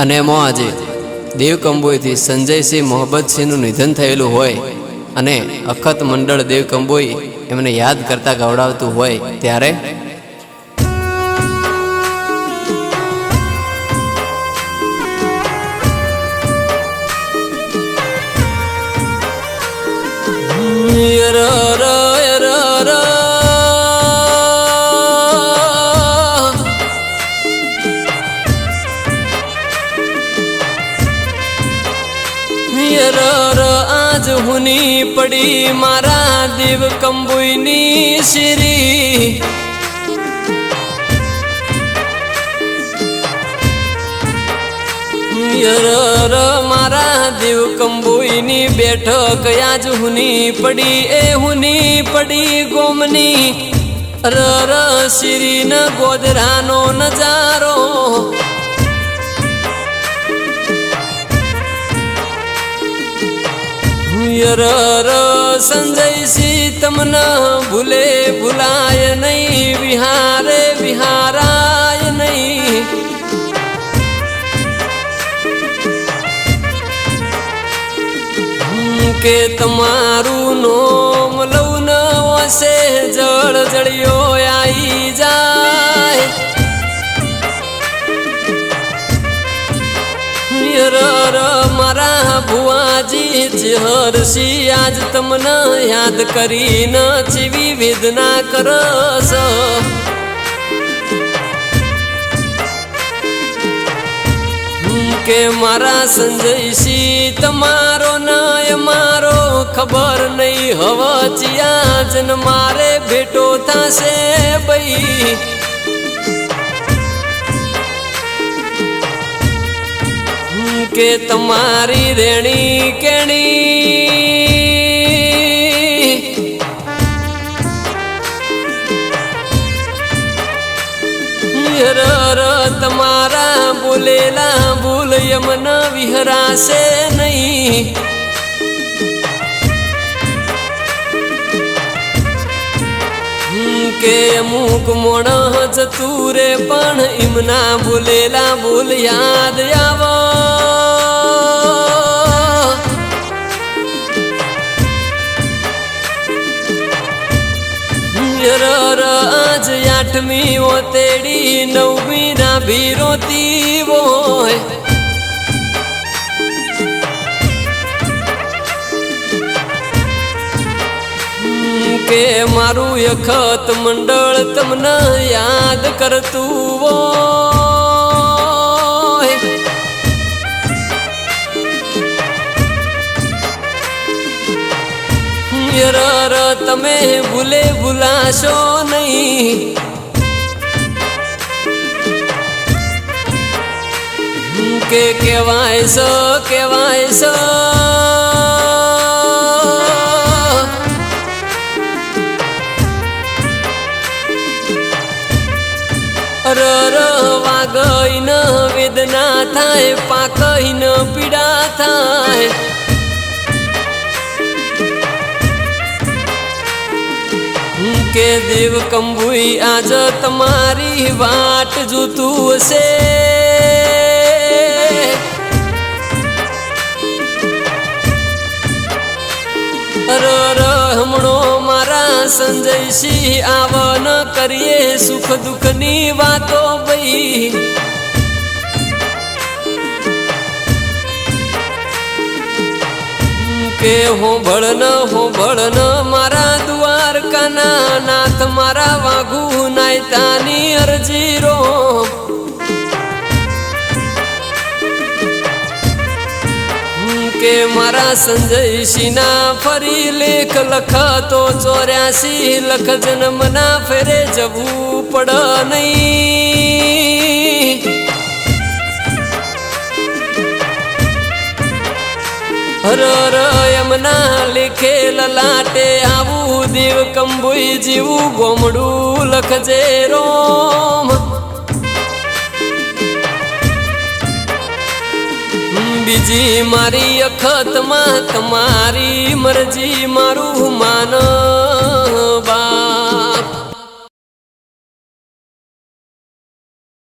અને એમાં આજે દેવકંબોઈથી સંજયસિંહ મોહબ્બતસિંહનું નિધન થયેલું હોય અને અખત મંડળ દેવકંબોઈ એમને યાદ કરતા ગવડાવતું હોય ત્યારે आज हुनी पड़ी मारा देवकंबोईनी श्री मारा देवकंबोईनी बैठक आज हुनी पड़ी ए हुनी पड़ी गोमनी श्री न गोदरानो नजारो संजय सी तमना भूले भुलाय नहीं विहारे विहाराय नहीं के तमारू नोम लौन वसे जड़ जड़ियो आई जाए मारा भुआजी हरसी आज तमने याद करी न जीवी वेदना करस के मारा संजय सी तमारो न मारो खबर नहीं हवा चिया जन मारे भेटो था से बई के तमारी रेणी केणी तमारा बोलेला बोल यमन विहरा से नहीं के अमुक मोण जतूरे पण इमना बोलेला बोल याद आवा आज 8મી ओतेड़ी 9મી ना भी रोती वो के मारू अखत मंडल तमने याद करतू वो तमे भूले भूलाशो नहीं के केवाय सो वागई न वेदना थाय पाकई न पीड़ा थाय के देवकंबोई आज तमारी वाट जोतू से हमणो मारा संजय सी आवन करिए सुख दुख नी वातो बई के हो भड़न मारा द्वारका नाथ मारा वाघू नायतानी अर्जीरो के मारा संजय सिना फरी लेख लख तो 84 लख जन्मना फेरे जबू पड़ नहीं यमना लिखे ललाटे आवू देवकंबोई जीवू गोमडू लखजे रोम बीजी मारी अखत में तमारी मर्जी मारू मान